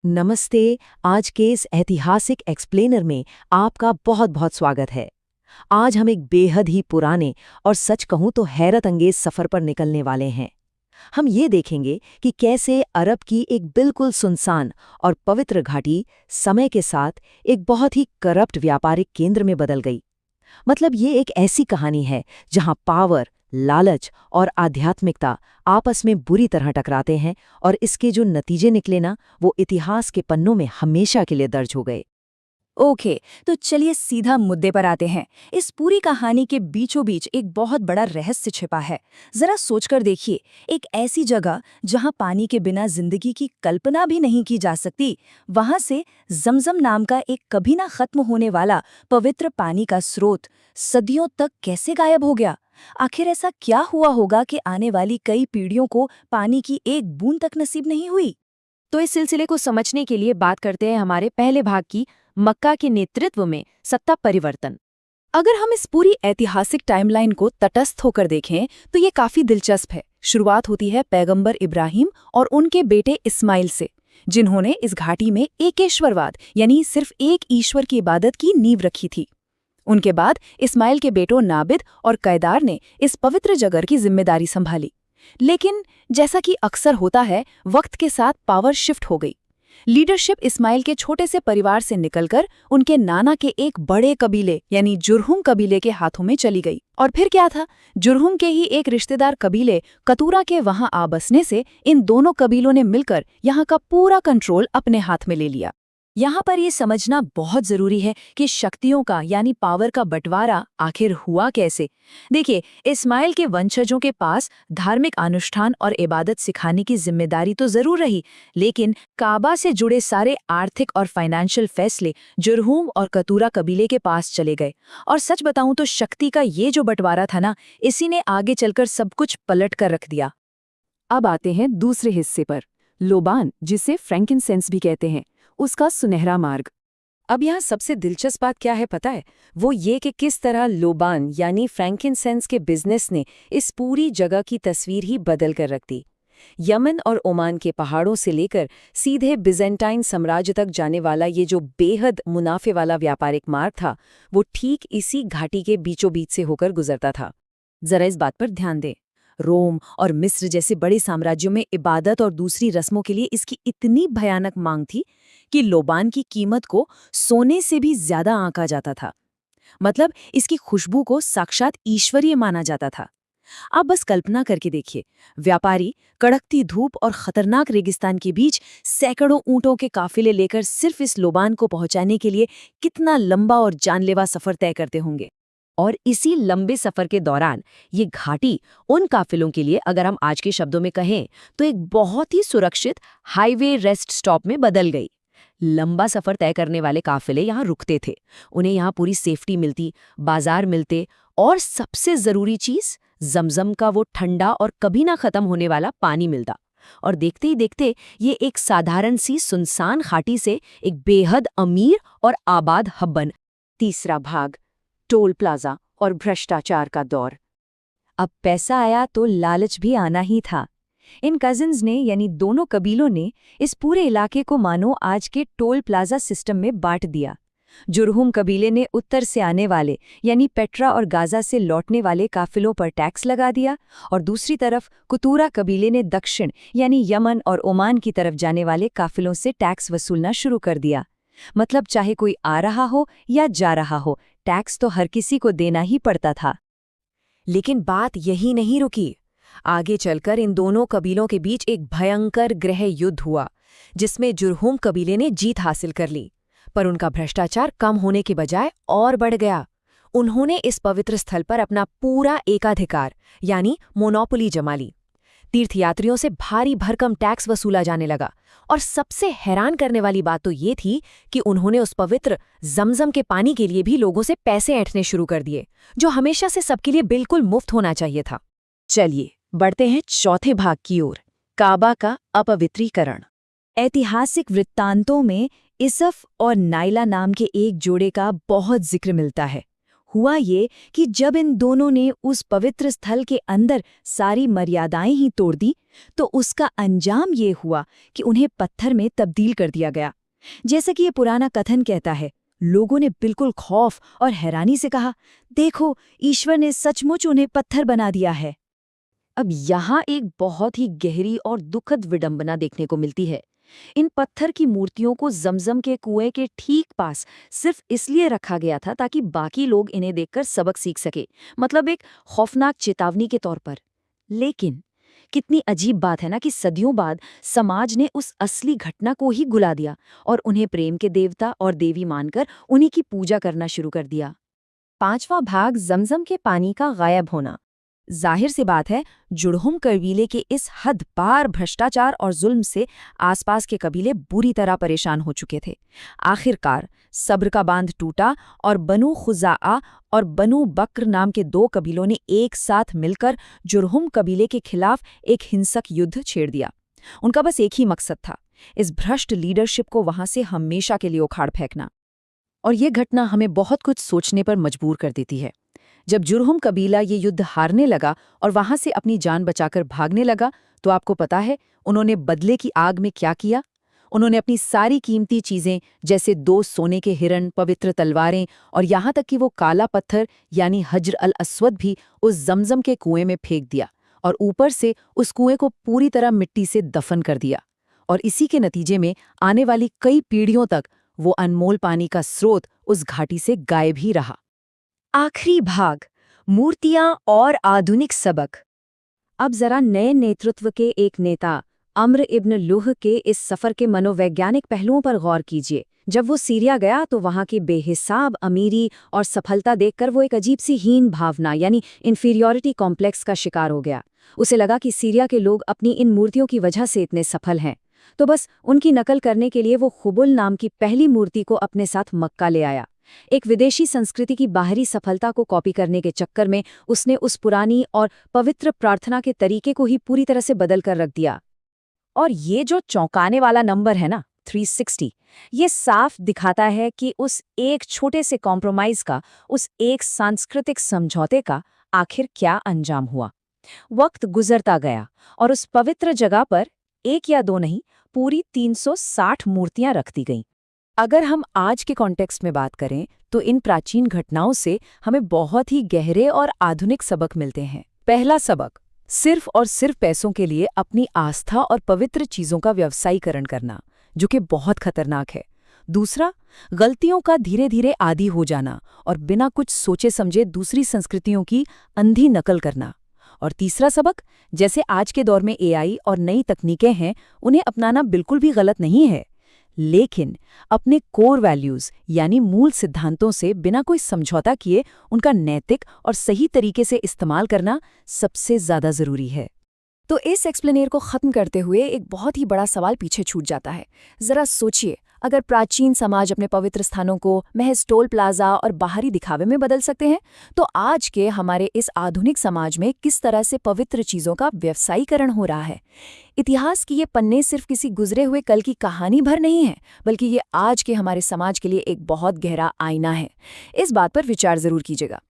नमस्ते। आज के इस ऐतिहासिक एक्सप्लेनर में आपका बहुत बहुत स्वागत है। आज हम एक बेहद ही पुराने और सच कहूं तो हैरत अंगेज सफर पर निकलने वाले हैं। हम ये देखेंगे कि कैसे अरब की एक बिल्कुल सुनसान और पवित्र घाटी समय के साथ एक बहुत ही करप्ट व्यापारिक केंद्र में बदल गई। मतलब ये एक ऐसी कहानी है जहां पावर, लालच और आध्यात्मिकता आपस में बुरी तरह टकराते हैं और इसके जो नतीजे निकले ना, वो इतिहास के पन्नों में हमेशा के लिए दर्ज हो गए। ओके, तो चलिए सीधा मुद्दे पर आते हैं। इस पूरी कहानी के बीचों बीच एक बहुत बड़ा रहस्य छिपा है। जरा सोचकर देखिए, एक ऐसी जगह जहां पानी के बिना जिंदगी की कल्पना भी नहीं की जा सकती, वहां से जमजम नाम का एक कभी ना खत्म होने वाला पवित्र पानी का स्रोत सदियों तक कैसे गायब हो गया। आखिर ऐसा क्या हुआ होगा कि आने वाली कई पीढ़ियों को पानी की एक बूंद तक नसीब नहीं हुई। तो इस सिलसिले को समझने के लिए बात करते हैं हमारे पहले भाग की, मक्का के नेतृत्व में सत्ता परिवर्तन। अगर हम इस पूरी ऐतिहासिक टाइमलाइन को तटस्थ होकर देखें तो ये काफी दिलचस्प है। शुरुआत होती है पैगंबर इब्राहिम और उनके बेटे इस्माइल से, जिन्होंने इस घाटी में एकेश्वरवाद यानी सिर्फ एक ईश्वर की इबादत की नींव रखी थी। उनके बाद इस्माइल के बेटों नाबिद और कैदार ने इस पवित्र जगह की जिम्मेदारी संभाली। लेकिन जैसा कि अक्सर होता है, वक्त के साथ पावर शिफ्ट हो गई। लीडरशिप इस्माइल के छोटे से परिवार से निकलकर उनके नाना के एक बड़े कबीले यानी जुरहुम कबीले के हाथों में चली गई। और फिर क्या था, जुरहुम के ही एक रिश्तेदार कबीले कतूरा के वहां आ बसने से इन दोनों कबीलों ने मिलकर यहाँ का पूरा कंट्रोल अपने हाथ में ले लिया। यहाँ पर ये समझना बहुत जरूरी है कि शक्तियों का यानी पावर का बंटवारा आखिर हुआ कैसे। देखिए, इस्माइल के वंशजों के पास धार्मिक अनुष्ठान और इबादत सिखाने की जिम्मेदारी तो जरूर रही, लेकिन काबा से जुड़े सारे आर्थिक और फाइनेंशियल फैसले जुरहूम और कतूरा कबीले के पास चले गए। और सच बताऊं तो शक्ति का ये जो बंटवारा था ना, इसी ने आगे चलकर सब कुछ पलट कर रख दिया। अब आते हैं दूसरे हिस्से पर, लोबान, जिसे फ्रैंकिनसेंस भी कहते हैं, उसका सुनहरा मार्ग। अब यहाँ सबसे दिलचस्प बात क्या है पता है? वो ये कि किस तरह लोबान यानी फ्रैंकिनसेंस के बिजनेस ने इस पूरी जगह की तस्वीर ही बदल कर रख दी। यमन और ओमान के पहाड़ों से लेकर सीधे बिजेंटाइन साम्राज्य तक जाने वाला ये जो बेहद मुनाफे वाला व्यापारिक मार्ग था, वो ठीक इसी घाटी के बीचों बीच से होकर गुजरता था। जरा इस बात पर ध्यान दें। रोम और मिस्र जैसे बड़े साम्राज्यों में इबादत और दूसरी रस्मों के लिए इसकी इतनी भयानक मांग थी कि लोबान की कीमत को सोने से भी ज्यादा आंका जाता था। मतलब इसकी खुशबू को साक्षात ईश्वरीय माना जाता था। आप बस कल्पना करके देखिए, व्यापारी कड़कती धूप और खतरनाक रेगिस्तान के बीच सैकड़ों ऊंटों के काफिले लेकर सिर्फ इस लोबान को पहुंचाने के लिए कितना लंबा और जानलेवा सफर तय करते होंगे। और इसी लंबे सफर के दौरान ये घाटी उन काफिलों के लिए, अगर हम आज के शब्दों में कहें, तो एक बहुत ही सुरक्षित हाईवे रेस्ट स्टॉप में बदल गई। लंबा सफर तय करने वाले काफिले यहाँ रुकते थे, उन्हें यहाँ पूरी सेफ्टी मिलती, बाजार मिलते और सबसे जरूरी चीज जमजम का वो ठंडा और कभी ना खत्म होने वाला पानी मिलता। और देखते ही देखते ये एक साधारण सी सुनसान घाटी से एक बेहद अमीर और आबाद हब बन। तीसरा भाग, टोल प्लाजा और भ्रष्टाचार का दौर। अब पैसा आया तो लालच भी आना ही था। इन कजिन्स ने यानी दोनों कबीलों ने इस पूरे इलाके को मानो आज के टोल प्लाजा सिस्टम में बांट दिया। जुरहुम कबीले ने उत्तर से आने वाले यानी पेट्रा और गाजा से लौटने वाले काफिलों पर टैक्स लगा दिया, और दूसरी तरफ कतूरा कबीले ने दक्षिण यानी यमन और ओमान की तरफ जाने वाले काफिलों से टैक्स वसूलना शुरू कर दिया। मतलब चाहे कोई आ रहा हो या जा रहा हो, टैक्स तो हर किसी को देना ही पड़ता था। लेकिन बात यही नहीं रुकी। आगे चलकर इन दोनों कबीलों के बीच एक भयंकर गृह युद्ध हुआ, जिसमें जुरहुम कबीले ने जीत हासिल कर ली। पर उनका भ्रष्टाचार कम होने के बजाय और बढ़ गया। उन्होंने इस पवित्र स्थल पर अपना पूरा एकाधिकार यानी मोनोपोली जमा ली। तीर्थयात्रियों से भारी भरकम टैक्स वसूला जाने लगा, और सबसे हैरान करने वाली बात तो ये थी कि उन्होंने उस पवित्र जमजम के पानी के लिए भी लोगों से पैसे ऐंठने शुरू कर दिए, जो हमेशा से सबके लिए बिल्कुल मुफ्त होना चाहिए था। चलिए बढ़ते हैं चौथे भाग की ओर, काबा का अपवित्रीकरण। ऐतिहासिक वृत्तांतों में इसफ और नाइला नाम के एक जोड़े का बहुत जिक्र मिलता है। हुआ ये कि जब इन दोनों ने उस पवित्र स्थल के अंदर सारी मर्यादाएं ही तोड़ दी, तो उसका अंजाम ये हुआ कि उन्हें पत्थर में तब्दील कर दिया गया। जैसा कि ये पुराना कथन कहता है, लोगों ने बिल्कुल खौफ और हैरानी से कहा, देखो, ईश्वर ने सचमुच उन्हें पत्थर बना दिया है। अब यहाँ एक बहुत ही गहरी और दुखद विडंबना देखने को मिलती है। इन पत्थर की मूर्तियों को जमजम के कुएं के ठीक पास सिर्फ इसलिए रखा गया था ताकि बाकी लोग इन्हें देखकर सबक सीख सके, मतलब एक खौफनाक चेतावनी के तौर पर। लेकिन कितनी अजीब बात है ना कि सदियों बाद समाज ने उस असली घटना को ही गुला दिया और उन्हें प्रेम के देवता और देवी मानकर उन्हीं की पूजा करना शुरू कर दिया। 5वां भाग, जमजम के पानी का गायब होना। जाहिर सी बात है, जुड़हुम कबीले के इस हद पार भ्रष्टाचार और जुल्म से आसपास के कबीले बुरी तरह परेशान हो चुके थे। आखिरकार सब्र का बांध टूटा और बनु खुज़ाआ और बनु बक्र नाम के 2 कबीलों ने एक साथ मिलकर जुड़हुम कबीले के खिलाफ एक हिंसक युद्ध छेड़ दिया। उनका बस एक ही मकसद था, इस भ्रष्ट लीडरशिप को वहां से हमेशा के लिए उखाड़ फेंकना। और ये घटना हमें बहुत कुछ सोचने पर मजबूर कर देती है। जब जुड़हुम कबीला ये युद्ध हारने लगा और वहां से अपनी जान बचाकर भागने लगा, तो आपको पता है उन्होंने बदले की आग में क्या किया? उन्होंने अपनी सारी कीमती चीजें जैसे 2 सोने के हिरण, पवित्र तलवारें और यहाँ तक कि वो काला पत्थर यानी हज्र अल अस्वद भी उस जमजम के कुएं में फेंक दिया और ऊपर से उस कुएं को पूरी तरह मिट्टी से दफन कर दिया। और इसी के नतीजे में आने वाली कई पीढ़ियों तक वो अनमोल पानी का स्रोत उस घाटी से गायब ही रहा। आखिरी भाग, मूर्तियां और आधुनिक सबक। अब जरा नए नेतृत्व के एक नेता अम्र इब्न लूह के इस सफर के मनोवैज्ञानिक पहलुओं पर गौर कीजिए। जब वो सीरिया गया तो वहां की बेहिसाब अमीरी और सफलता देखकर वो एक अजीब सी हीन भावना यानी इंफीरियॉरिटी कॉम्प्लेक्स का शिकार हो गया। उसे लगा कि सीरिया के लोग अपनी इन मूर्तियों की वजह से इतने सफल हैं, तो बस उनकी नकल करने के लिए वो खुबुल नाम की पहली मूर्ति को अपने साथ मक्का ले आया। एक विदेशी संस्कृति की बाहरी सफलता को कॉपी करने के चक्कर में उसने उस पुरानी और पवित्र प्रार्थना के तरीके को ही पूरी तरह से बदल कर रख दिया। और ये जो चौंकाने वाला नंबर है ना, 360, ये साफ दिखाता है कि उस एक छोटे से कॉम्प्रोमाइज का, उस एक सांस्कृतिक समझौते का आखिर क्या अंजाम हुआ। वक्त गुजरता गया और उस पवित्र जगह पर 1 या 2 नहीं, पूरी 360 मूर्तियां रख दी गईं। अगर हम आज के कॉन्टेक्स्ट में बात करें तो इन प्राचीन घटनाओं से हमें बहुत ही गहरे और आधुनिक सबक मिलते हैं। पहला सबक, सिर्फ और सिर्फ पैसों के लिए अपनी आस्था और पवित्र चीजों का व्यवसायीकरण करना, जो कि बहुत खतरनाक है। दूसरा, गलतियों का धीरे धीरे आदी हो जाना और बिना कुछ सोचे समझे दूसरी संस्कृतियों की अंधी नकल करना। और तीसरा सबक, जैसे आज के दौर में एआई और नई तकनीकें हैं, उन्हें अपनाना बिल्कुल भी गलत नहीं है, लेकिन अपने कोर वैल्यूज यानी मूल सिद्धांतों से बिना कोई समझौता किए उनका नैतिक और सही तरीके से इस्तेमाल करना सबसे ज्यादा जरूरी है। तो इस एक्सप्लेनेर को खत्म करते हुए एक बहुत ही बड़ा सवाल पीछे छूट जाता है। जरा सोचिए, अगर प्राचीन समाज अपने पवित्र स्थानों को महज टोल प्लाजा और बाहरी दिखावे में बदल सकते हैं, तो आज के हमारे इस आधुनिक समाज में किस तरह से पवित्र चीजों का व्यवसायीकरण हो रहा है। इतिहास की ये पन्ने सिर्फ किसी गुजरे हुए कल की कहानी भर नहीं है, बल्कि ये आज के हमारे समाज के लिए एक बहुत गहरा आईना है। इस बात पर विचार जरूर कीजिएगा।